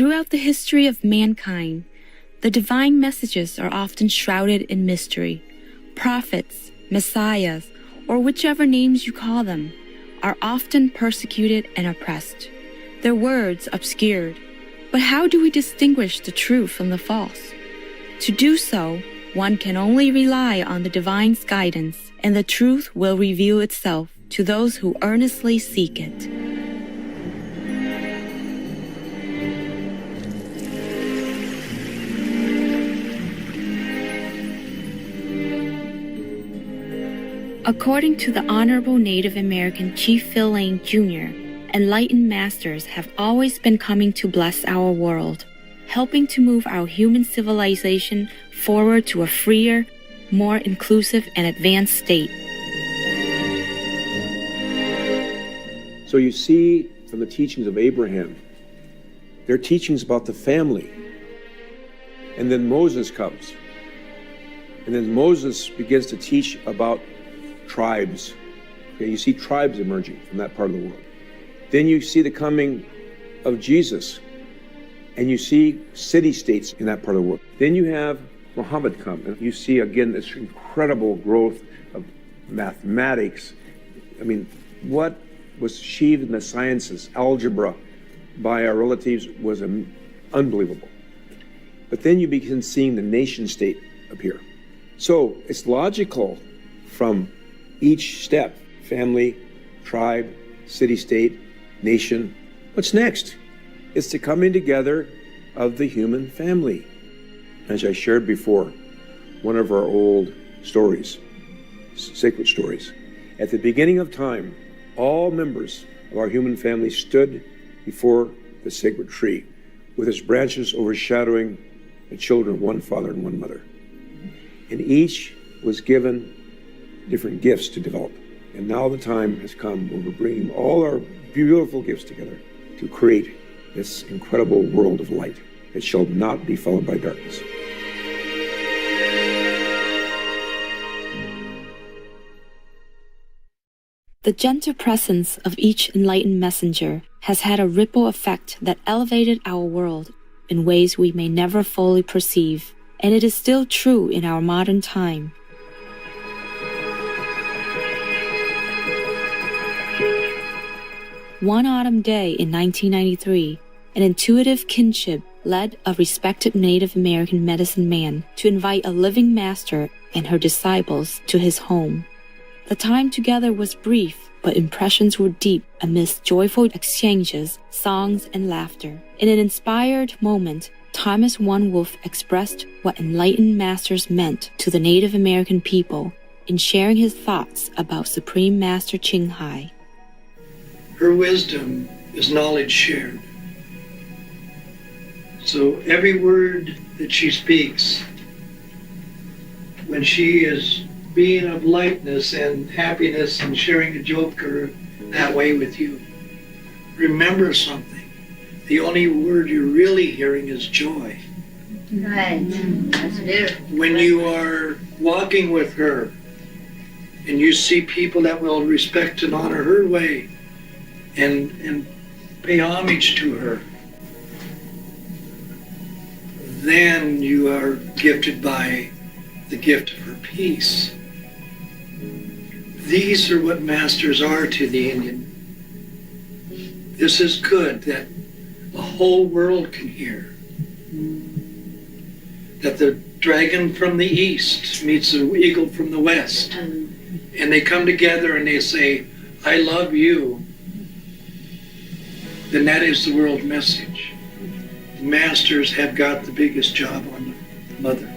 Throughout the history of mankind, the divine messages are often shrouded in mystery. Prophets, messiahs, or whichever names you call them, are often persecuted and oppressed, their words obscured. But how do we distinguish the true from the false? To do so, one can only rely on the divine's guidance, and the truth will reveal itself to those who earnestly seek it. According to the Honorable Native American Chief Phil Lane Jr., enlightened masters have always been coming to bless our world, helping to move our human civilization forward to a freer, more inclusive and advanced state. So you see from the teachings of Abraham, their teachings about the family. And then Moses comes. And then Moses begins to teach about tribes. Okay, you see tribes emerging from that part of the world. Then you see the coming of Jesus, and you see city-states in that part of the world. Then you have Muhammad come, and you see again this incredible growth of mathematics. I mean, what was achieved in the sciences, algebra, by our relatives was unbelievable. But then you begin seeing the nation state appear. So it's logical from each step, family, tribe, city-state, nation. What's next? It's the coming together of the human family. As I shared before, one of our old stories, sacred stories. At the beginning of time, all members of our human family stood before the sacred tree, with its branches overshadowing the children of one father and one mother. And each was given different gifts to develop. And now the time has come when we're bringing all our beautiful gifts together to create this incredible world of light that shall not be followed by darkness. The gentle presence of each enlightened messenger has had a ripple effect that elevated our world in ways we may never fully perceive, and it is still true in our modern time. One autumn day in 1993, an intuitive kinship led a respected Native American medicine man to invite a living master and her disciples to his home. The time together was brief, but impressions were deep amidst joyful exchanges, songs, and laughter. In an inspired moment, Thomas One Wolf expressed what enlightened masters meant to the Native American people in sharing his thoughts about Supreme Master Ching Hai. Her wisdom is knowledge shared. So every word that she speaks, when she is being of lightness and happiness and sharing a joke or that way with you, remember something. The only word you're really hearing is joy. Right. That's it. When you are walking with her and you see people that will respect and honor her way and pay homage to her, then you are gifted by the gift of her peace. These are what masters are to the Indian. This is good that the whole world can hear. That the dragon from the east meets the eagle from the west. And they come together and they say, I love you. Then that is the world message. The masters have got the biggest job on the mother.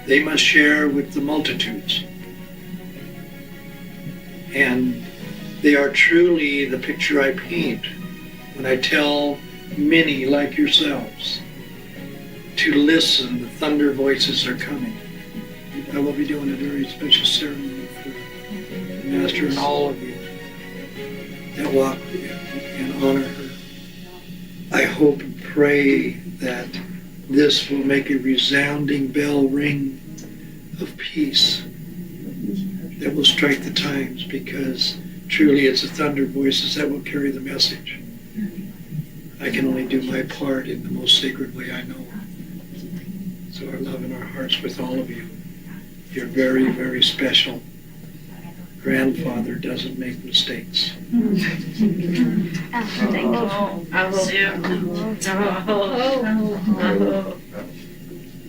They must share with the multitudes. And they are truly the picture I paint when I tell many like yourselves to listen. The thunder voices are coming. I will be doing a very special ceremony for the Master and all of you that walk with you and honor her. I hope and pray that this will make a resounding bell ring of peace that will strike the times, because truly it's the thunder voices that will carry the message. I can only do my part in the most sacred way I know. So our love in our hearts with all of you. You're very, very special. Grandfather doesn't make mistakes.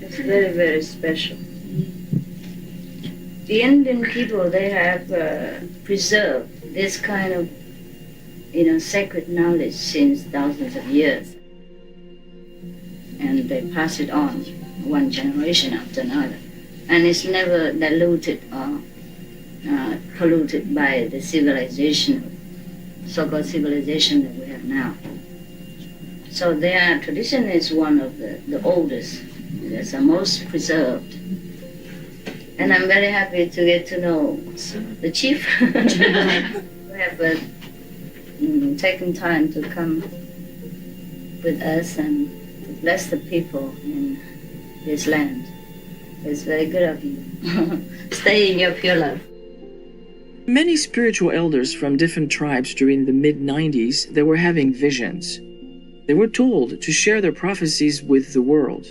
It's very, very special. The Indian people, they have preserved this kind of, sacred knowledge since thousands of years. And they pass it on one generation after another. And it's never diluted or polluted by the civilization, so-called civilization that we have now. So their tradition is one of the oldest, that's the most preserved. And I'm very happy to get to know the chief. We have taken time to come with us and to bless the people in this land. It's very good of you. Stay in your pure love. Many spiritual elders from different tribes during the mid-90s, they were having visions. They were told to share their prophecies with the world.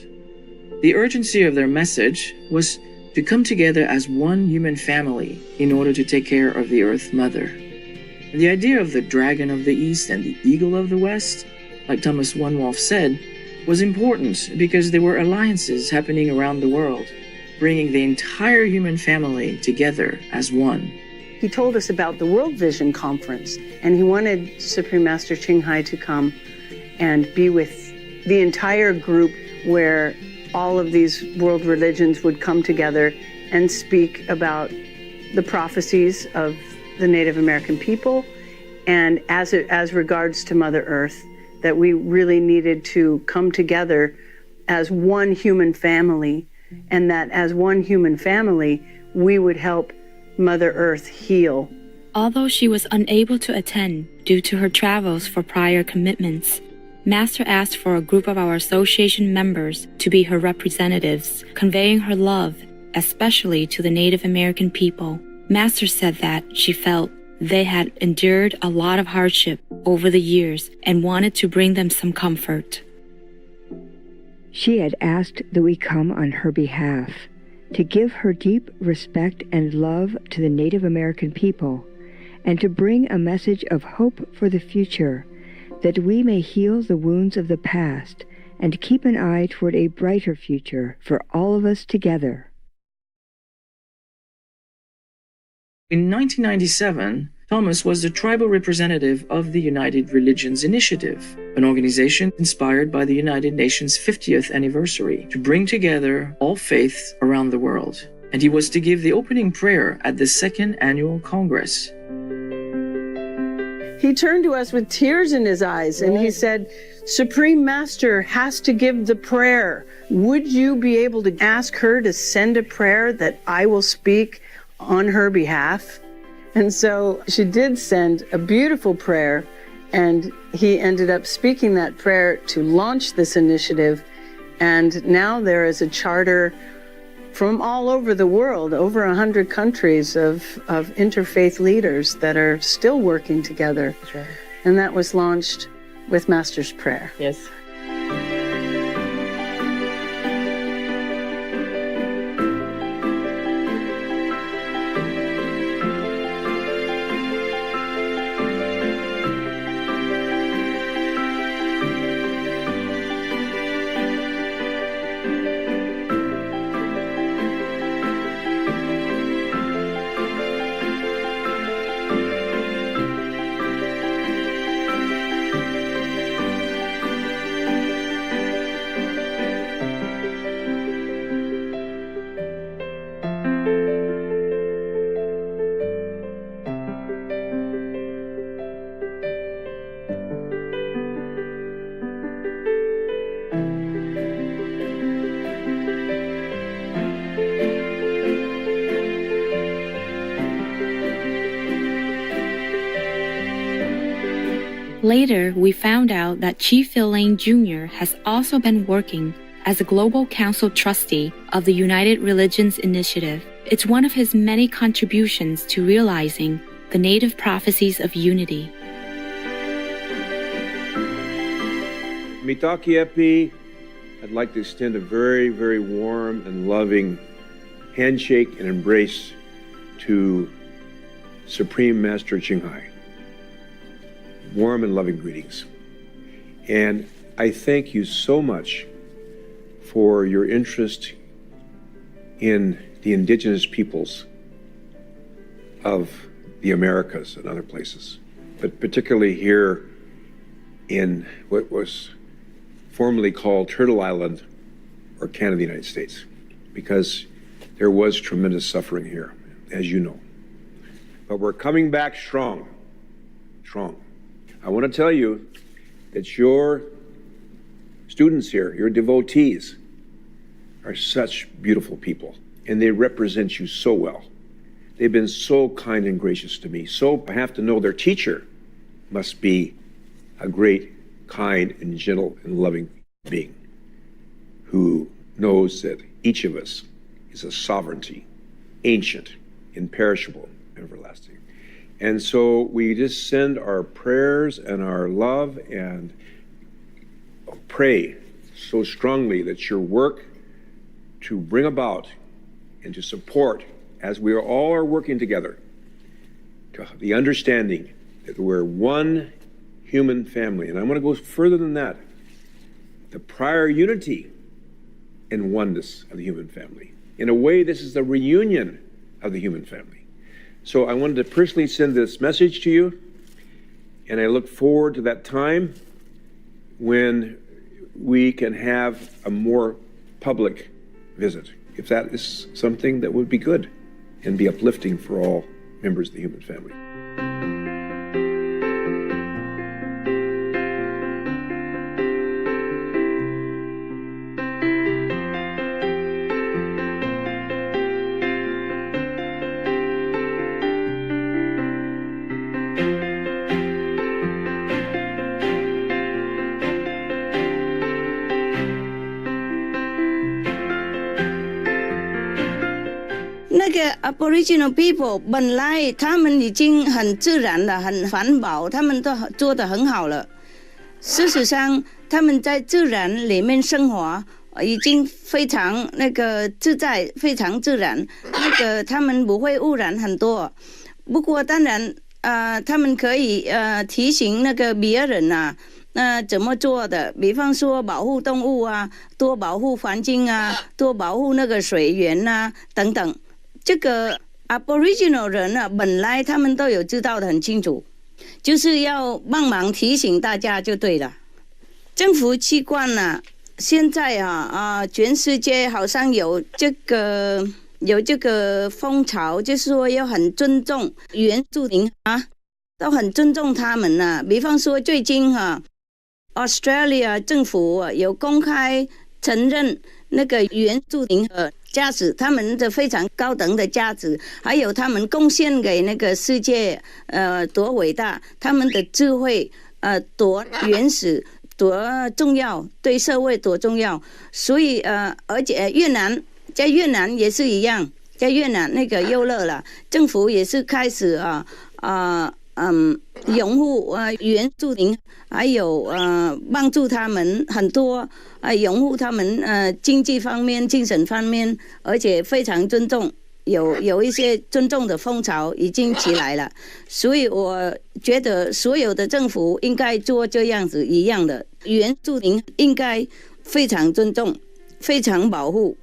The urgency of their message was to come together as one human family in order to take care of the Earth Mother. And the idea of the dragon of the East and the eagle of the West, like Thomas Wanwolf said, was important because there were alliances happening around the world, bringing the entire human family together as one. He told us about the World Vision Conference, and he wanted Supreme Master Ching Hai to come and be with the entire group where all of these world religions would come together and speak about the prophecies of the Native American people, and as regards to Mother Earth, that we really needed to come together as one human family, and that as one human family, we would help Mother Earth heal. Although she was unable to attend due to her travels for prior commitments, Master asked for a group of our association members to be her representatives, conveying her love, especially to the Native American people. Master said that she felt they had endured a lot of hardship over the years and wanted to bring them some comfort. She had asked that we come on her behalf to give her deep respect and love to the Native American people and to bring a message of hope for the future, that we may heal the wounds of the past and keep an eye toward a brighter future for all of us together. In 1997, Thomas was the tribal representative of the United Religions Initiative, an organization inspired by the United Nations 50th anniversary to bring together all faiths around the world. And he was to give the opening prayer at the second annual Congress. He turned to us with tears in his eyes and he said, Supreme Master has to give the prayer. Would you be able to ask her to send a prayer that I will speak on her behalf? And so she did send a beautiful prayer, and he ended up speaking that prayer to launch this initiative. And now there is a charter from all over the world, over 100 countries of interfaith leaders that are still working together. Right. And that was launched with Master's prayer. Yes. Later, we found out that Chief Phil Lane Jr. has also been working as a Global Council Trustee of the United Religions Initiative. It's one of his many contributions to realizing the Native prophecies of unity. Mitakiepi, I'd like to extend a very, very warm and loving handshake and embrace to Supreme Master Qinghai. Warm and loving greetings. And I thank you so much for your interest in the indigenous peoples of the Americas and other places, but particularly here in what was formerly called Turtle Island or Canada, the United States, because there was tremendous suffering here, as you know. But we're coming back strong. I want to tell you that your students here, your devotees, are such beautiful people, and they represent you so well. They've been so kind and gracious to me. So I have to know their teacher must be a great, kind, and gentle and loving being who knows that each of us is a sovereignty, ancient, imperishable, everlasting. And so we just send our prayers and our love and pray so strongly that your work to bring about and to support, as we all are working together, to the understanding that we're one human family. And I'm going to go further than that. The prior unity and oneness of the human family. In a way, this is the reunion of the human family. So I wanted to personally send this message to you, and I look forward to that time when we can have a more public visit, if that is something that would be good and be uplifting for all members of the human family. Aboriginal people 本来他们已经很自然了，很环保，他们都做得很好了。事实上，他们在自然里面生活，已经非常自在，非常自然。他们不会污染很多。不过当然，他们可以提醒别人啊，怎么做的？比方说保护动物啊，多保护环境啊，多保护水源啊，等等。这个 Aboriginal 人啊，本来他们都有知道的很清楚，就是要帮忙提醒大家就对了。政府机关啊，现在全世界好像有这个风潮，就是说要很尊重原住民啊，都很尊重他们啊。比方说最近Australia 政府有公开承认原住民的价值，他们的非常高等的价值，还有他们贡献给世界多伟大，他们的智慧多原始多重要，对社会多重要。所以而且在越南也是一样，在越南优乐了，政府也是开始拥护原住民，还有帮助他们很多，拥护他们经济方面、精神方面，而且非常尊重，有一些尊重的风潮已经起来了。所以我觉得所有的政府应该做这样子一样的，原住民应该非常尊重、非常保护、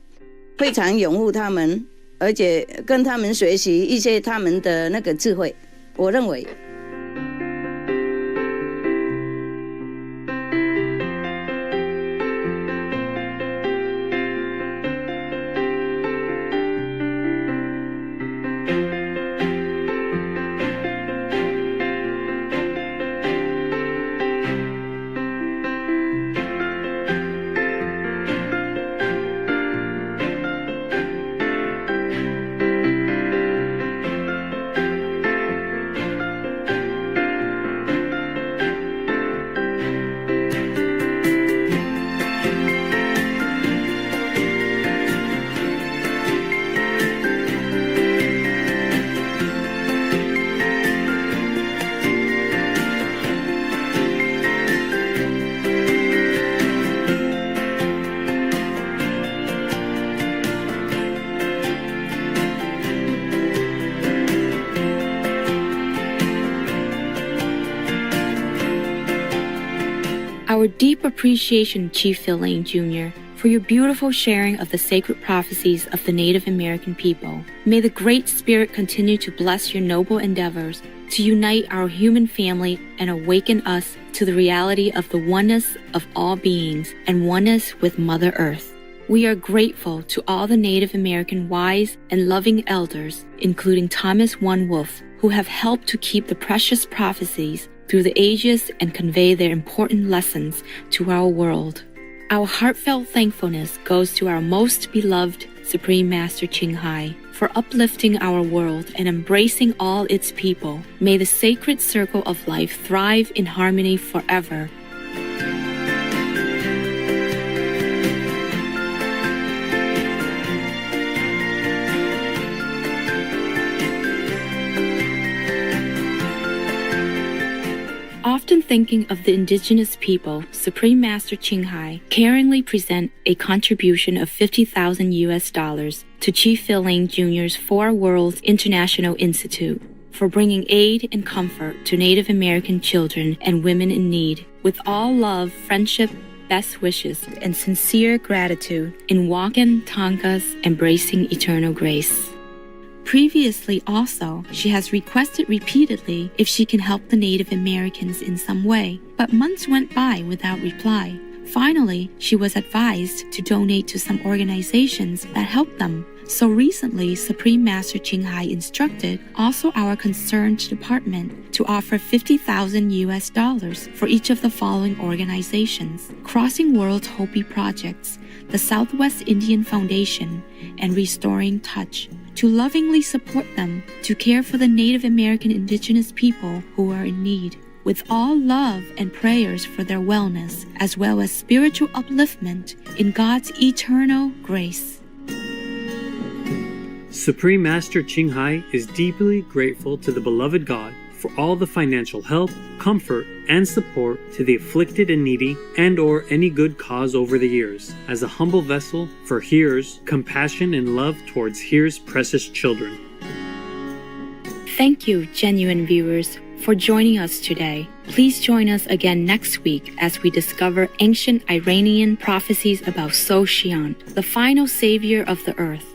非常拥护他们，而且跟他们学习一些他们的智慧。我认为。Our deep appreciation, Chief Phil Lane Jr., for your beautiful sharing of the sacred prophecies of the Native American people. May the Great Spirit continue to bless your noble endeavors to unite our human family and awaken us to the reality of the oneness of all beings and oneness with Mother Earth. We are grateful to all the Native American wise and loving elders, including Thomas One Wolf, who have helped to keep the precious prophecies through the ages and convey their important lessons to our world. Our heartfelt thankfulness goes to our most beloved Supreme Master Ching Hai for uplifting our world and embracing all its people. May the sacred circle of life thrive in harmony forever. Often thinking of the indigenous people, Supreme Master Ching Hai caringly present a contribution of $50,000 to Chief Phil Lane Jr.'s Four Worlds International Institute for bringing aid and comfort to Native American children and women in need, with all love, friendship, best wishes, and sincere gratitude in Wakan Tonka's embracing eternal grace. Previously also, she has requested repeatedly if she can help the Native Americans in some way, but months went by without reply. Finally, she was advised to donate to some organizations that help them. So recently, Supreme Master Ching Hai instructed also our concerned department to offer $50,000 for each of the following organizations: Crossing World Hopi Projects, the Southwest Indian Foundation, and Restoring Touch, to lovingly support them to care for the Native American indigenous people who are in need, with all love and prayers for their wellness, as well as spiritual upliftment in God's eternal grace. Supreme Master Ching Hai is deeply grateful to the beloved God for all the financial help, comfort, and support to the afflicted and needy and/or any good cause over the years, as a humble vessel for Here's compassion and love towards Here's precious children. Thank you, genuine viewers, for joining us today. Please join us again next week as we discover ancient Iranian prophecies about So Xian, the final savior of the earth.